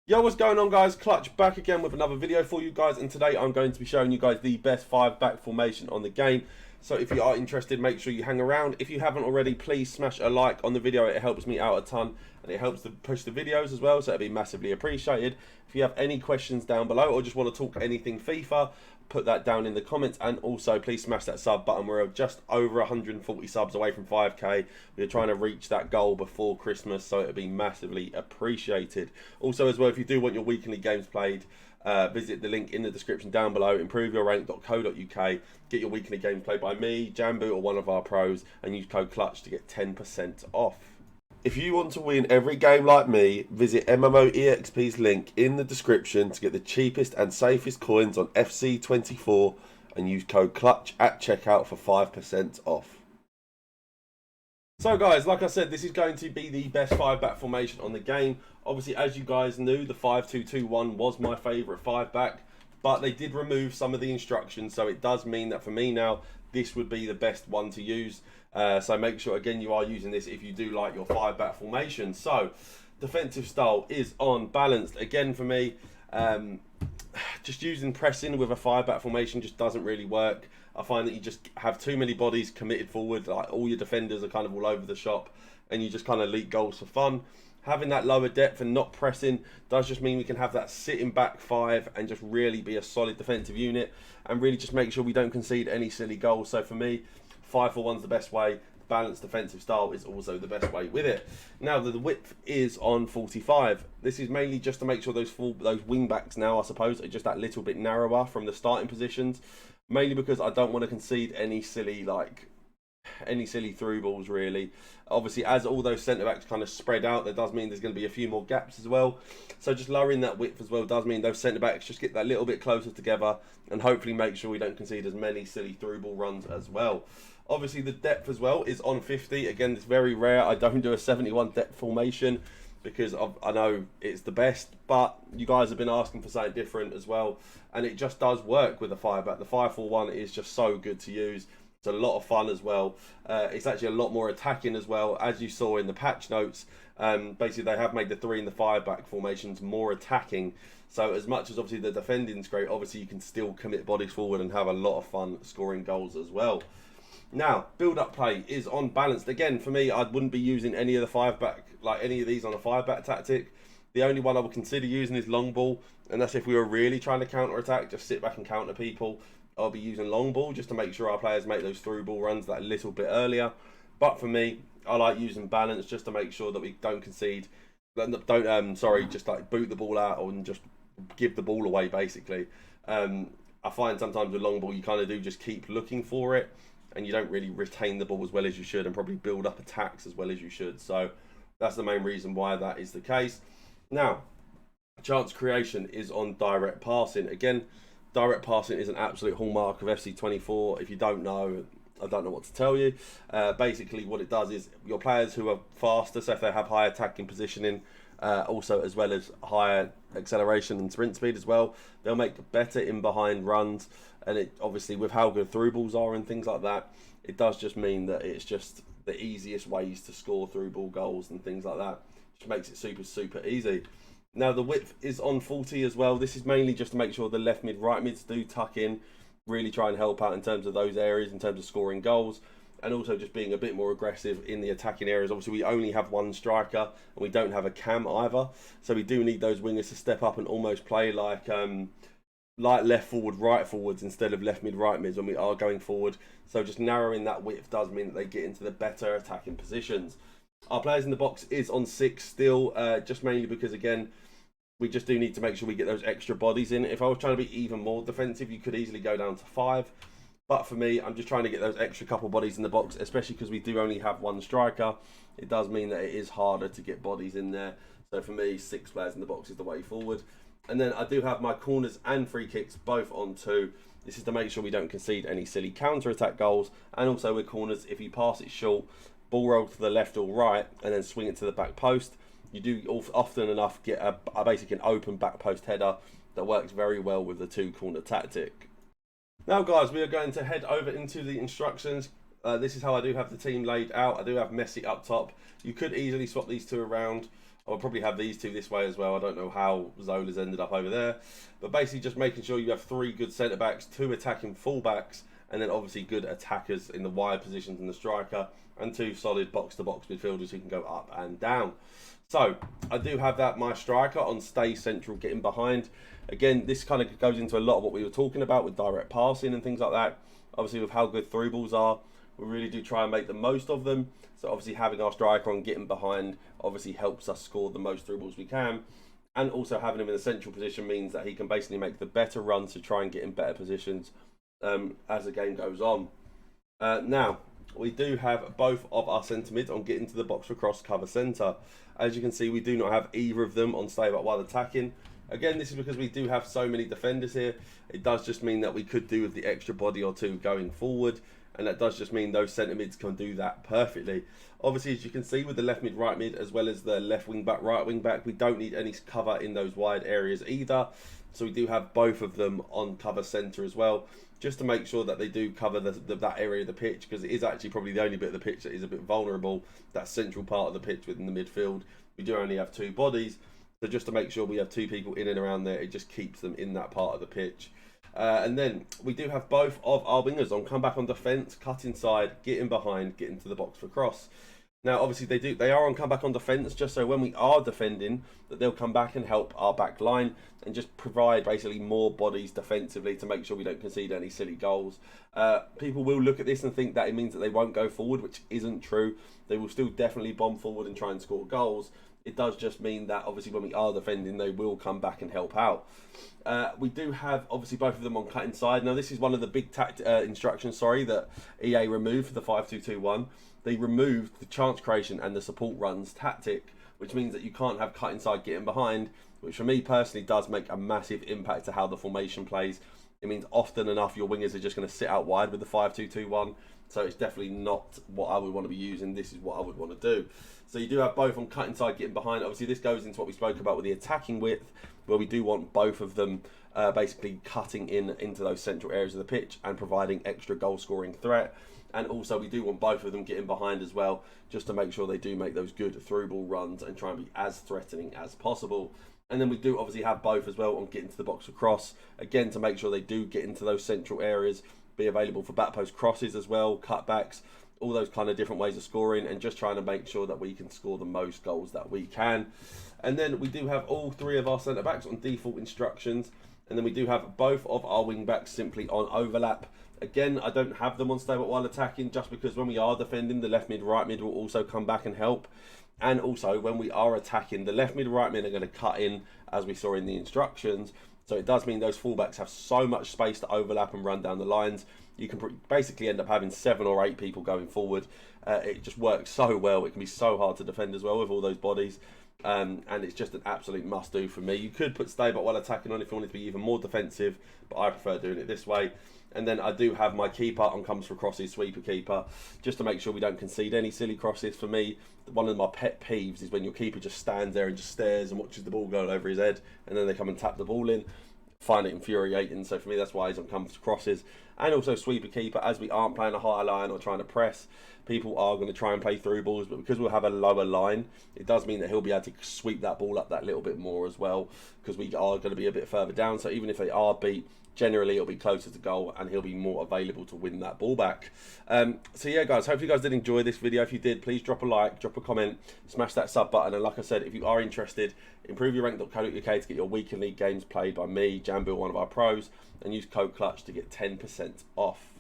Yo, what's going on, guys? Clutch back again with another video for you guys, and today I'm going to be showing you guys the best 5-back formation on the game. So if you are interested, make sure you hang around. If you haven't already, please smash a like on the video. It helps me out a ton and it helps to push the videos as well, so it'd be massively appreciated. If you have any questions down below or just want to talk anything FIFA, put that down in the comments, and also please smash that sub button. We're just over 140 subs away from 5k. We're trying to reach that goal before Christmas, so it'll be massively appreciated. Also as well, if you do want your weekly games played, visit the link in the description down below, improveyourrank.co.uk, get your weekly games played by me, Jamboo, or one of our pros, and use code CLUTCH to get 10% off. If you want to win every game like me, visit MMOEXP's link in the description to get the cheapest and safest coins on FC24 and use code CLUTCH at checkout for 5% off. So guys, like I said, this is going to be the best 5-back formation on the game. Obviously, as you guys knew, the 5-2-2-1 was my favourite 5-back, but they did remove some of the instructions, so it does mean that for me now, this would be the best one to use. So make sure, again, you are using this if you do like your 5-back formation. So, defensive style is on balanced. Again, for me, just using pressing with a 5-back formation just doesn't really work. I find that you just have too many bodies committed forward, like all your defenders are kind of all over the shop, and you just kind of leak goals for fun. Having that lower depth and not pressing does just mean we can have that sitting back 5 and just really be a solid defensive unit and really just make sure we don't concede any silly goals. So for me, 5-4-1's the best way. Balanced defensive style is also the best way with it. Now the width is on 45. This is mainly just to make sure those wing backs now, I suppose, are just that little bit narrower from the starting positions. Mainly because I don't want to concede any silly through balls really. Obviously, as all those centre backs kind of spread out, that does mean there's going to be a few more gaps as well. So just lowering that width as well does mean those centre backs just get that little bit closer together and hopefully make sure we don't concede as many silly through ball runs as well. Obviously, the depth as well is on 50. Again, it's very rare. I don't do a 71 depth formation because I know it's the best, but you guys have been asking for something different as well, and it just does work with the 5-back. The 5-4-1 is just so good to use. It's a lot of fun as well. It's actually a lot more attacking as well, as you saw in the patch notes. Basically, they have made the 3 and the 5-back formations more attacking. So as much as obviously the defending's great, obviously you can still commit bodies forward and have a lot of fun scoring goals as well. Now, build-up play is on balanced. Again, for me, I wouldn't be using any of the 5-back, like any of these on a 5-back tactic. The only one I would consider using is long ball, and that's if we were really trying to counter-attack, just sit back and counter people. I'll be using long ball just to make sure our players make those through ball runs that little bit earlier. But for me, I like using balance just to make sure that we don't concede, just like boot the ball out and just give the ball away basically. I find sometimes with long ball you kind of do just keep looking for it, and you don't really retain the ball as well as you should and probably build up attacks as well as you should. So that's the main reason why that is the case. Now, chance creation is on direct passing. Again, direct passing is an absolute hallmark of FC24. If you don't know, I don't know what to tell you. Basically, what it does is your players who are faster, so if they have high attacking positioning, also as well as higher acceleration and sprint speed as well, they'll make better in behind runs. And it obviously, with how good through balls are and things like that, it does just mean that it's just the easiest ways to score through ball goals and things like that, which makes it super easy. Now the width is on 40 as well. This is mainly just to make sure the left mid, right mids do tuck in, really try and help out in terms of those areas, in terms of scoring goals, and also just being a bit more aggressive in the attacking areas. Obviously, we only have one striker and we don't have a cam either, so we do need those wingers to step up and almost play like left forward, right forwards instead of left mid, right mids when we are going forward. So just narrowing that width does mean that they get into the better attacking positions. Our players in the box is on 6 still, just mainly because, again, we just do need to make sure we get those extra bodies in. If I was trying to be even more defensive, you could easily go down to 5. But for me, I'm just trying to get those extra couple bodies in the box, especially because we do only have one striker. It does mean that it is harder to get bodies in there. So for me, 6 players in the box is the way forward. And then I do have my corners and free kicks both on 2. This is to make sure we don't concede any silly counter-attack goals. And also with corners, if you pass it short, ball roll to the left or right, and then swing it to the back post, you do often enough get basically an open back post header that works very well with the 2 corner tactic. Now guys, we are going to head over into the instructions. This is how I do have the team laid out. I do have Messi up top. You could easily swap these 2 around. I'll probably have these two this way as well. I don't know how Zola's ended up over there. But basically just making sure you have 3 good centre-backs, 2 attacking full-backs, and then obviously good attackers in the wide positions in the striker, and 2 solid box-to-box midfielders who can go up and down. So, I do have that, my striker, on stay central, getting behind. Again, this kind of goes into a lot of what we were talking about with direct passing and things like that. Obviously, with how good through balls are, we really do try and make the most of them. So obviously having our striker on getting behind obviously helps us score the most through balls we can. And also having him in a central position means that he can basically make the better runs to try and get in better positions as the game goes on. Now, we do have both of our centre mids on getting to the box for cross cover centre. As you can see, we do not have either of them on stay back while attacking. Again, this is because we do have so many defenders here. It does just mean that we could do with the extra body or 2 going forward. And that does just mean those centre mids can do that perfectly. Obviously, as you can see with the left mid, right mid, as well as the left wing back, right wing back, we don't need any cover in those wide areas either. So we do have both of them on cover centre as well, just to make sure that they do cover that area of the pitch, because it is actually probably the only bit of the pitch that is a bit vulnerable, that central part of the pitch within the midfield. We do only have 2 bodies, so just to make sure we have 2 people in and around there, it just keeps them in that part of the pitch. And then we do have both of our wingers on come back on defence, cut inside, get in behind, get into the box for cross. Now, obviously, they are on come back on defence, just so when we are defending, that they'll come back and help our back line and just provide basically more bodies defensively to make sure we don't concede any silly goals. People will look at this and think that it means that they won't go forward, which isn't true. They will still definitely bomb forward and try and score goals. It does just mean that obviously when we are defending, they will come back and help out. We do have obviously both of them on cut inside. Now, this is one of the big instructions, that EA removed for the 5-2-2-1. They removed the chance creation and the support runs tactic, which means that you can't have cut inside getting behind, which for me personally does make a massive impact to how the formation plays. It means often enough your wingers are just going to sit out wide with the 5-2-2-1. So it's definitely not what I would want to be using. This is what I would want to do. So you do have both on cut inside, getting behind. Obviously, this goes into what we spoke about with the attacking width, where we do want both of them basically cutting into those central areas of the pitch and providing extra goal-scoring threat. And also, we do want both of them getting behind as well, just to make sure they do make those good through-ball runs and try and be as threatening as possible. And then we do obviously have both as well on getting to the box for cross, again, to make sure they do get into those central areas, be available for back post crosses as well, cutbacks, all those kind of different ways of scoring, and just trying to make sure that we can score the most goals that we can. And then we do have all 3 of our centre backs on default instructions, and then we do have both of our wing backs simply on overlap. Again, I don't have them on stay back while attacking, just because when we are defending, the left mid, right mid will also come back and help. And also, when we are attacking, the left mid, right mid are going to cut in, as we saw in the instructions. So it does mean those fullbacks have so much space to overlap and run down the lines. You can basically end up having 7 or 8 people going forward. It just works so well. It can be so hard to defend as well with all those bodies. And it's just an absolute must-do for me. You could put stay back while attacking on if you wanted to be even more defensive, but I prefer doing it this way. And then I do have my keeper on comes for crosses, sweeper keeper, just to make sure we don't concede any silly crosses. For me, one of my pet peeves is when your keeper just stands there and just stares and watches the ball go over his head, and then they come and tap the ball in. Find it infuriating. So for me, that's why he's on comes for crosses. And also sweeper keeper, as we aren't playing a higher line or trying to press, people are going to try and play through balls, but because we'll have a lower line, it does mean that he'll be able to sweep that ball up that little bit more as well, because we are going to be a bit further down. So even if they are beat, generally it'll be closer to goal and he'll be more available to win that ball back. So yeah, guys, hopefully you guys did enjoy this video. If you did, please drop a like, drop a comment, smash that sub button, and like I said, if you are interested, improveyourrank.co.uk to get your week and league games played by me, Jamboo, one of our pros, and use code CLUTCH to get 10% off.